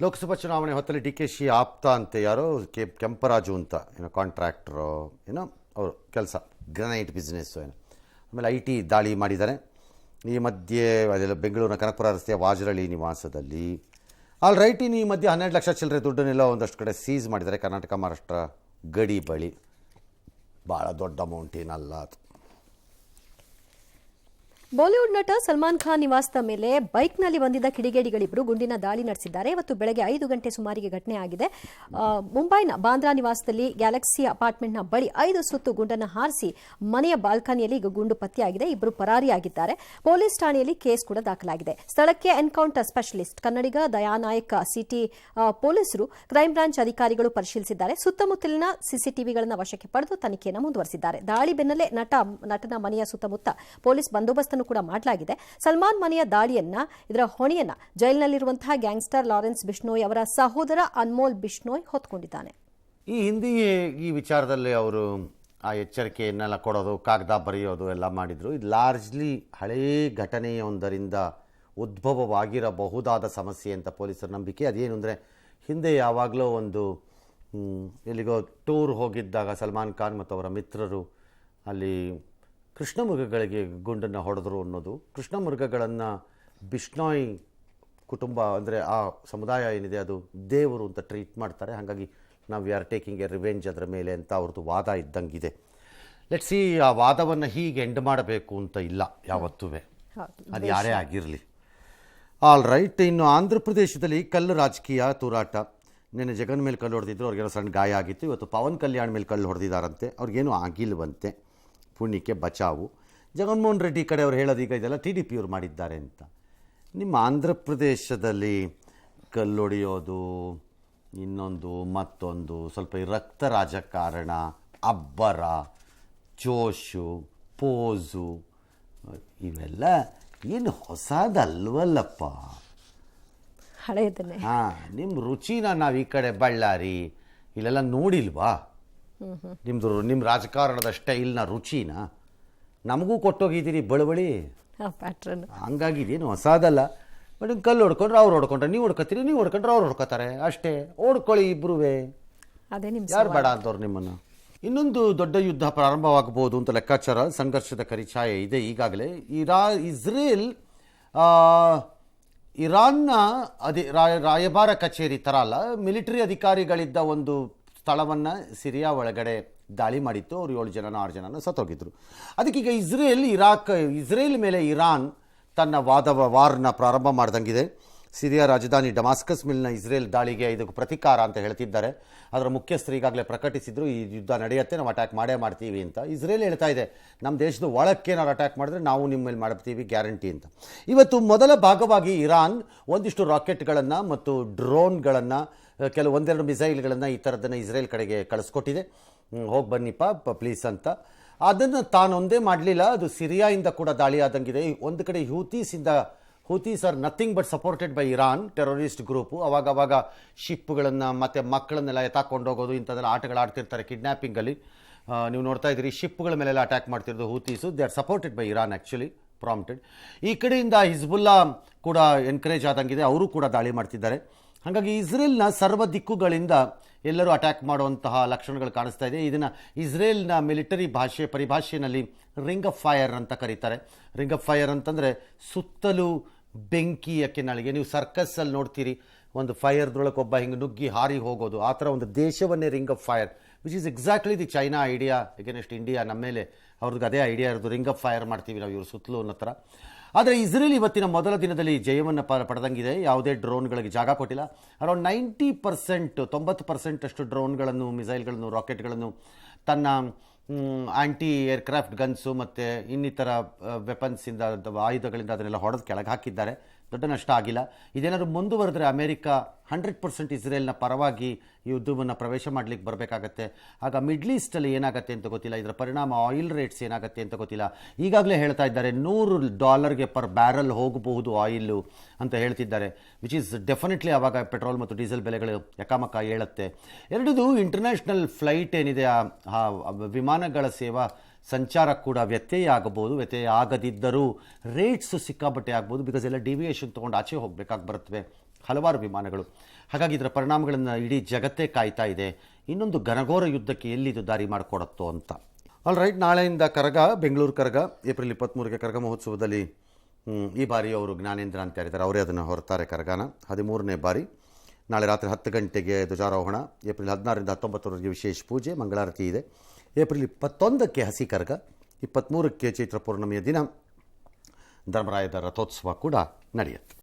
ಲೋಕಸಭಾ ಚುನಾವಣೆ ಹೊತ್ತಲ್ಲಿ D K she ಆಪ್ತ ಅಂತೆ ಯಾರೋ ಕೆಂಪರಾಜು ಅಂತ ಕಾಂಟ್ರಾಕ್ಟ್ರು ಅವರು ಕೆಲಸ ಗ್ರನೈಟ್ ಬಿಸ್ನೆಸ್ಸು ಆಮೇಲೆ IT ದಾಳಿ ಮಾಡಿದ್ದಾರೆ. ಈ ಮಧ್ಯೆ ಅದೆಲ್ಲ ಬೆಂಗಳೂರಿನ ಕನಕಪುರ ರಸ್ತೆಯ ವಾಜರಳ್ಳಿ ನಿವಾಸದಲ್ಲಿ ಈ ಮಧ್ಯೆ 12 ಲಕ್ಷ ಚಿಲ್ಲರೆ ದುಡ್ಡನ್ನೆಲ್ಲ ಒಂದಷ್ಟು ಕಡೆ ಸೀಸ್ ಮಾಡಿದ್ದಾರೆ. ಕರ್ನಾಟಕ ಮಹಾರಾಷ್ಟ್ರ ಗಡಿ ಬಳಿ ಭಾಳ ದೊಡ್ಡ ಅಮೌಂಟ್ ಏನಲ್ಲ ಅದು. ಬಾಲಿವುಡ್ ನಟ ಸಲ್ಮಾನ್ ಖಾನ್ ನಿವಾಸದ ಮೇಲೆ ಬೈಕ್ನಲ್ಲಿ ಬಂದಿದ್ದ ಕಿಡಿಗೇಡಿಗಳಿಬ್ಬರು ಗುಂಡಿನ ದಾಳಿ ನಡೆಸಿದ್ದಾರೆ. ಇವತ್ತು ಬೆಳಗ್ಗೆ 5 ಗಂಟೆ ಸುಮಾರಿಗೆ ಘಟನೆ ಆಗಿದೆ. ಮುಂಬೈನ ಬಾಂದ್ರಾ ನಿವಾಸದಲ್ಲಿ ಗ್ಯಾಲಕ್ಸಿ ಅಪಾರ್ಟ್ಮೆಂಟ್ನ ಬಳಿ 5 ಸುತ್ತು ಗುಂಡನ್ನು ಹಾರಿಸಿ ಮನೆಯ ಬಾಲ್ಕನಿಯಲ್ಲಿ ಈಗ ಗುಂಡು ಪತ್ತೆಯಾಗಿದೆ. ಇಬ್ಬರು ಪರಾರಿಯಾಗಿದ್ದಾರೆ. ಪೊಲೀಸ್ ಠಾಣೆಯಲ್ಲಿ ಕೇಸ್ ಕೂಡ ದಾಖಲಾಗಿದೆ. ಸ್ಥಳಕ್ಕೆ ಎನ್ಕೌಂಟರ್ ಸ್ಪೆಷಲಿಸ್ಟ್ ಕನ್ನಡಿಗ ದಯಾನಾಯಕ್ ಸಿಟಿ ಪೊಲೀಸರು ಕ್ರೈಂ ಬ್ರಾಂಚ್ ಅಧಿಕಾರಿಗಳು ಪರಿಶೀಲಿಸಿದ್ದಾರೆ. ಸುತ್ತಮುತ್ತಲಿನ ಸಿಸಿಟಿವಿಗಳನ್ನು ವಶಕ್ಕೆ ಪಡೆದು ತನಿಖೆಯನ್ನು ಮುಂದುವರೆಸಿದ್ದಾರೆ. ದಾಳಿ ಬೆನ್ನಲ್ಲೇ ನಟನ ಮನೆಯ ಸುತ್ತಮುತ್ತ ಪೊಲೀಸ್ ಬಂದೋಬಸ್ತ್ ಕೂಡ ಮಾಡಲಾಗಿದೆ. ಸಲ್ಮಾನ್ ಮನೆಯ ದಾಳಿಯನ್ನ ಇದರ ಹೊಣೆಯನ್ನ ಜೈಲಿನಲ್ಲಿರುವಂತಹ ಗ್ಯಾಂಗ್ಸ್ಟರ್ ಲಾರೆನ್ಸ್ ಬಿಷ್ಣೋಯ್ ಅವರ ಸಹೋದರ ಅನ್ಮೋಲ್ ಬಿಷ್ಣೋಯ್ ಹೊತ್ತುಕೊಂಡಿದ್ದಾನೆ. ಈ ಹಿಂದೆಯೇ ಈ ವಿಚಾರದಲ್ಲಿ ಅವರು ಆ ಎಚ್ಚರಿಕೆಯನ್ನೆಲ್ಲ ಕೊಡೋದು, ಕಾಗದ ಬರೆಯೋದು ಎಲ್ಲ ಮಾಡಿದರು. ಇದು ಲಾರ್ಜ್ಲಿ ಹಳೇ ಘಟನೆಯೊಂದರಿಂದ ಉದ್ಭವವಾಗಿರಬಹುದಾದ ಸಮಸ್ಯೆ ಅಂತ ಪೊಲೀಸರ ನಂಬಿಕೆ. ಅದೇನು ಅಂದರೆ, ಹಿಂದೆ ಯಾವಾಗಲೂ ಒಂದು ಎಲ್ಲಿಗೋ ಟೂರ್ ಹೋಗಿದ್ದಾಗ ಸಲ್ಮಾನ್ ಖಾನ್ ಮತ್ತು ಅವರ ಮಿತ್ರರು ಅಲ್ಲಿ ಕೃಷ್ಣ ಮೃಗಗಳಿಗೆ ಗುಂಡನ್ನು ಹೊಡೆದ್ರು ಅನ್ನೋದು. ಕೃಷ್ಣ ಮೃಗಗಳನ್ನು ಬಿಷ್ಣೋಯ್ ಕುಟುಂಬ ಅಂದರೆ ಆ ಸಮುದಾಯ ಏನಿದೆ ಅದು ದೇವರು ಅಂತ ಟ್ರೀಟ್ ಮಾಡ್ತಾರೆ. ಹಾಗಾಗಿ ನಾವು ಆರ್ ಟೇಕಿಂಗ್ ಎ ರಿವೆಂಜ್ ಅದರ ಮೇಲೆ ಅಂತ ಅವ್ರದ್ದು ವಾದ ಇದ್ದಂಗಿದೆ. ಲೆಟ್ಸ್ ಸಿ, ಆ ವಾದವನ್ನು ಹೀಗೆ ಎಂಡ್ ಮಾಡಬೇಕು ಅಂತ ಇಲ್ಲ ಯಾವತ್ತೂ, ಅದು ಯಾರೇ ಆಗಿರಲಿ. All right. ಇನ್ನು ಆಂಧ್ರ ಪ್ರದೇಶದಲ್ಲಿ ಕಲ್ಲು ರಾಜಕೀಯ ತೂರಾಟ. ನಿನ್ನೆ ಜಗನ್ ಮೇಲೆ ಕಲ್ಲು ಹೊಡೆದಿದ್ರು, ಅವ್ರಿಗೇನೋ ಸಣ್ಣ ಗಾಯ ಆಗಿತ್ತು. ಇವತ್ತು ಪವನ್ ಕಲ್ಯಾಣ್ ಮೇಲೆ ಕಲ್ಲು ಹೊಡೆದಿದ್ದಾರಂತೆ, ಅವ್ರಿಗೇನೂ ಆಗಿಲ್ವಂತೆ. ಪುಣ್ಯಕ್ಕೆ ಬಚಾವು. ಜಗನ್ಮೋಹನ್ ರೆಡ್ಡಿ ಕಡೆ ಅವ್ರು ಹೇಳೋದು ಈಗ ಇದೆಲ್ಲ TDP ಅವರು ಮಾಡಿದ್ದಾರೆ ಅಂತ. ನಿಮ್ಮ ಆಂಧ್ರ ಪ್ರದೇಶದಲ್ಲಿ ಕಲ್ಲೊಡೆಯೋದು, ಇನ್ನೊಂದು ಮತ್ತೊಂದು, ಸ್ವಲ್ಪ ಈ ರಕ್ತ ರಾಜಕಾರಣ, ಅಬ್ಬರ, ಜೋಶು, ಪೋಸು, ಇವೆಲ್ಲ ಏನು ಹೊಸದಲ್ವಲ್ಲಪ್ಪ. ಹಳೆಯದನ್ನೇ. ನಿಮ್ಮ ರುಚಿನ ನಾವು ಈ ಕಡೆ ಬಳ್ಳಾರಿ ಇಲ್ಲೆಲ್ಲ ನೋಡಿಲ್ವಾ? ನಿಮ್ಮ ರಾಜಕಾರಣದ ಸ್ಟೈಲ್ನ ರುಚಿನ ನಮಗೂ ಕೊಟ್ಟೋಗಿದ್ದೀರಿ ಬಳಬಳಿ. ಹಂಗಾಗಿ ಇದೇನು ಹೊಸದಲ್ಲ. ಬಟ್ ಕಲ್ಲು ಹೊಡ್ಕೊಂಡ್ರೆ ಅವ್ರು ಹೊಡ್ಕೊಂಡ್ರೆ ನೀವು ಹೊಡ್ಕೊತೀರಿ, ನೀವು ಹೊಡ್ಕೊಂಡ್ರೆ ಅವ್ರು ಹೊಡ್ಕೋತಾರೆ ಅಷ್ಟೇ. ಓಡ್ಕೊಳ್ಳಿ ಇಬ್ಬರೂ, ಯಾರು ಬೇಡ ಅಂತವ್ರು ನಿಮ್ಮನ್ನು. ಇನ್ನೊಂದು ದೊಡ್ಡ ಯುದ್ಧ ಪ್ರಾರಂಭವಾಗಬಹುದು ಅಂತ ಲೆಕ್ಕಾಚಾರ. ಸಂಘರ್ಷದ ಕರಿಛಾಯೆ ಇದೆ ಈಗಾಗಲೇ. ಇರಾನ್ನ ರಾಯಭಾರ ಕಚೇರಿ ಥರ ಅಲ್ಲ, ಮಿಲಿಟರಿ ಅಧಿಕಾರಿಗಳಿದ್ದ ಒಂದು ಸ್ಥಳವನ್ನು ಸಿರಿಯಾ ಒಳಗಡೆ ದಾಳಿ ಮಾಡಿತ್ತು. ಅವರು 7 ಜನ 6 ಜನ ಸತ್ತೋಗಿದ್ರು. ಅದಕ್ಕೀಗ ಇಸ್ರೇಲ್ ಮೇಲೆ ಇರಾನ್ ತನ್ನ ವಾರ್ನ ಪ್ರಾರಂಭ ಮಾಡ್ದಂಗಿದೆ. ಸಿರಿಯಾ ರಾಜಧಾನಿ ಡಮಾಸ್ಕಸ್ ಮೇಲಿನ ಇಸ್ರೇಲ್ ದಾಳಿಗೆ ಇದಕ್ಕೆ ಪ್ರತಿಕಾರ ಅಂತ ಹೇಳ್ತಿದ್ದಾರೆ. ಅದರ ಮುಖ್ಯಸ್ಥರು ಈಗಾಗಲೇ ಪ್ರಕಟಿಸಿದ್ರು, ಈ ಯುದ್ಧ ನಡೆಯುತ್ತೆ, ನಾವು ಅಟ್ಯಾಕ್ ಮಾಡೇ ಮಾಡ್ತೀವಿ ಅಂತ. ಇಸ್ರೇಲ್ ಹೇಳ್ತಾ ಇದೆ, ನಮ್ಮ ದೇಶದ ಒಳಕ್ಕೆ ನಾವು ಅಟ್ಯಾಕ್ ಮಾಡಿದ್ರೆ ನಾವು ನಿಮ್ಮ ಮೇಲೆ ಮಾಡ್ತೀವಿ ಗ್ಯಾರಂಟಿ ಅಂತ. ಇವತ್ತು ಮೊದಲ ಭಾಗವಾಗಿ ಇರಾನ್ ಒಂದಿಷ್ಟು ರಾಕೆಟ್ಗಳನ್ನು ಮತ್ತು ಡ್ರೋನ್ಗಳನ್ನು, ಒಂದೆರಡು ಮಿಸೈಲ್ಗಳನ್ನು ಈ ಥರದ್ದನ್ನು ಇಸ್ರೇಲ್ ಕಡೆಗೆ ಕಳಿಸ್ಕೊಟ್ಟಿದೆ. ಹೋಗಿ ಬನ್ನಿಪ್ಪ ಪ್ಲೀಸ್ ಅಂತ. ಅದನ್ನು ತಾನೊಂದೇ ಮಾಡಲಿಲ್ಲ, ಅದು ಸಿರಿಯಾಯಿಂದ ಕೂಡ ದಾಳಿ ಆದಂಗಿದೆ. ಒಂದು ಕಡೆ Houthis are nothing but supported by Iran terrorist group. ಅವಾಗ ಶಿಪ್ಗಳನ್ನು ಮತ್ತು ಮಕ್ಕಳನ್ನೆಲ್ಲ ಎತ್ತಾಕೊಂಡೋಗೋದು, ಇಂಥದ್ದೆಲ್ಲ ಆಟಗಳು ಆಡ್ತಿರ್ತಾರೆ ಕಿಡ್ನ್ಯಾಪಿಂಗಲ್ಲಿ. ನೀವು ನೋಡ್ತಾ ಇದ್ದೀರಿ, ಶಿಪ್ಗಳ ಮೇಲೆಲ್ಲ ಅಟ್ಯಾಕ್ ಮಾಡ್ತಿರೋದು Houthis. They are supported by Iran actually, prompted. ಈ ಕಡೆಯಿಂದ ಹಿಜ್ಬುಲ್ಲಾ ಕೂಡ ಎನ್ಕರೇಜ್ ಆದಂಗಿದೆ, ಅವರು ಕೂಡ ದಾಳಿ ಮಾಡ್ತಿದ್ದಾರೆ. ಹಾಗಾಗಿ ಇಸ್ರೇಲ್ನ ಸರ್ವ ದಿಕ್ಕುಗಳಿಂದ ಎಲ್ಲರೂ ಅಟ್ಯಾಕ್ ಮಾಡುವಂತಹ ಲಕ್ಷಣಗಳು ಕಾಣಿಸ್ತಾ ಇದೆ. ಇದನ್ನು ಇಸ್ರೇಲ್ನ ಮಿಲಿಟರಿ ಪರಿಭಾಷೆಯಲ್ಲಿ ರಿಂಗ್ ಆಫ್ ಫೈರ್ ಅಂತ ಕರೀತಾರೆ. ರಿಂಗ್ ಆಫ್ ಫೈರ್ ಅಂತಂದರೆ ಸುತ್ತಲೂ ಬೆಂಕಿಯ ಕೆನಾಳಿಗೆ. ನೀವು ಸರ್ಕಸ್ಸಲ್ಲಿ ನೋಡ್ತೀರಿ, ಒಂದು ಫೈರ್ದೊಳಗೆ ಒಬ್ಬ ಹಿಂಗೆ ನುಗ್ಗಿ ಹಾರಿ ಹೋಗೋದು, ಆ ಥರ ಒಂದು ದೇಶವನ್ನೇ ring of fire, which is exactly the China idea against India. ನಮ್ಮ ಮೇಲೆ ಅವ್ರಿಗೆ ಅದೇ ಐಡಿಯಾ ಇರೋದು, ರಿಂಗ್ ಆಫ್ ಫೈರ್ ಮಾಡ್ತೀವಿ ನಾವು ಇವ್ರ ಸುತ್ತಲೂ ಅನ್ನೋ ಥರ. ಆದರೆ ಇಸ್ರೇಲ್ ಇವತ್ತಿನ ಮೊದಲ ದಿನದಲ್ಲಿ ಜಯವನ್ನು ಪಡೆದಂಗಿದೆ. ಯಾವುದೇ ಡ್ರೋನ್ಗಳಿಗೆ ಜಾಗ ಕೊಟ್ಟಿಲ್ಲ. ಅರೌಂಡ್ 90% ಅಷ್ಟು ಡ್ರೋನ್ಗಳನ್ನು, ಮಿಸೈಲ್ಗಳನ್ನು, ರಾಕೆಟ್ಗಳನ್ನು ತನ್ನ ಆ್ಯಂಟಿ ಏರ್ಕ್ರಾಫ್ಟ್ ಗನ್ಸು ಮತ್ತು ಇನ್ನಿತರ ವೆಪನ್ಸಿಂದ, ಆಯುಧಗಳಿಂದ ಅದನ್ನೆಲ್ಲ ಹೊಡೆದು ಕೆಳಗೆ ಹಾಕಿದ್ದಾರೆ. ದೊಡ್ಡ ನಷ್ಟ ಆಗಿಲ್ಲ. ಇದೇನಾದರೂ ಮುಂದುವರೆದ್ರೆ ಅಮೆರಿಕ 100% ಇಸ್ರೇಲ್ನ ಪರವಾಗಿ ಈ ಯುದ್ಧವನ್ನು ಪ್ರವೇಶ ಮಾಡಲಿಕ್ಕೆ ಬರಬೇಕಾಗತ್ತೆ. ಆಗ ಮಿಡ್ಲ್ ಈಸ್ಟಲ್ಲಿ ಏನಾಗುತ್ತೆ ಅಂತ ಗೊತ್ತಿಲ್ಲ. ಇದರ ಪರಿಣಾಮ ಆಯಿಲ್ ರೇಟ್ಸ್ ಏನಾಗುತ್ತೆ ಅಂತ ಗೊತ್ತಿಲ್ಲ. ಈಗಾಗಲೇ ಹೇಳ್ತಾ ಇದ್ದಾರೆ $100 ಪರ್ ಬ್ಯಾರಲ್ ಹೋಗಬಹುದು ಆಯಿಲ್ಲು ಅಂತ ಹೇಳ್ತಿದ್ದಾರೆ, ವಿಚ್ ಈಸ್ ಡೆಫಿನೆಟ್ಲಿ ಆವಾಗ ಪೆಟ್ರೋಲ್ ಮತ್ತು ಡೀಸೆಲ್ ಬೆಲೆಗಳು ಯಕಾಮಕ ಏಳುತ್ತೆ. ಎರಡದು ಇಂಟರ್ನ್ಯಾಷನಲ್ ಫ್ಲೈಟ್ ಏನಿದೆ, ಆ ವಿಮಾನಗಳ ಸೇವಾ ಸಂಚಾರ ಕೂಡ ವ್ಯತ್ಯಯ ಆಗಬಹುದು. ವ್ಯತ್ಯಯ ಆಗದಿದ್ದರೂ ರೇಟ್ಸು ಸಿಕ್ಕಾಬಟ್ಟೆ ಆಗ್ಬೋದು. ಬಿಕಾಸ್ ಎಲ್ಲ ಡಿವಿಯೇಷನ್ ತೊಗೊಂಡು ಆಚೆ ಹೋಗಬೇಕಾಗಿ ಬರುತ್ತವೆ ಹಲವಾರು ವಿಮಾನಗಳು. ಹಾಗಾಗಿ ಇದರ ಪರಿಣಾಮಗಳನ್ನು ಇಡೀ ಜಗತ್ತೇ ಕಾಯ್ತಾ ಇದೆ. ಇನ್ನೊಂದು ಘನಘೋರ ಯುದ್ಧಕ್ಕೆ ಎಲ್ಲಿದು ದಾರಿ ಮಾಡಿಕೊಡತ್ತೋ ಅಂತ. ಆಲ್ ರೈಟ್, ನಾಳೆಯಿಂದ ಕರಗ, ಬೆಂಗಳೂರು ಕರಗ, ಏಪ್ರಿಲ್ 23ಕ್ಕೆ ಕರಗ ಮಹೋತ್ಸವದಲ್ಲಿ ಈ ಬಾರಿ ಅವರು ಜ್ಞಾನೇಂದ್ರ ಅಂತ ಯಾರಿದ್ದಾರೆ ಅವರೇ ಅದನ್ನು ಹೊರತಾರೆ ಕರಗನ. 13ನೇ ಬಾರಿ. ನಾಳೆ ರಾತ್ರಿ 10 ಗಂಟೆಗೆ ಧ್ವಜಾರೋಹಣ. ಏಪ್ರಿಲ್ 16ರಿಂದ 19ರವರೆಗೆ ವಿಶೇಷ ಪೂಜೆ, ಮಂಗಳಾರತಿ ಇದೆ. ಏಪ್ರಿಲ್ 21ಕ್ಕೆ ಹಸಿ ಕರಗ, 23ಕ್ಕೆ ಚೈತ್ರ ಪೌರ್ಣಮಿಯ ದಿನ ಧರ್ಮರಾಯದ ರಥೋತ್ಸವ ಕೂಡ ನಡೆಯುತ್ತೆ.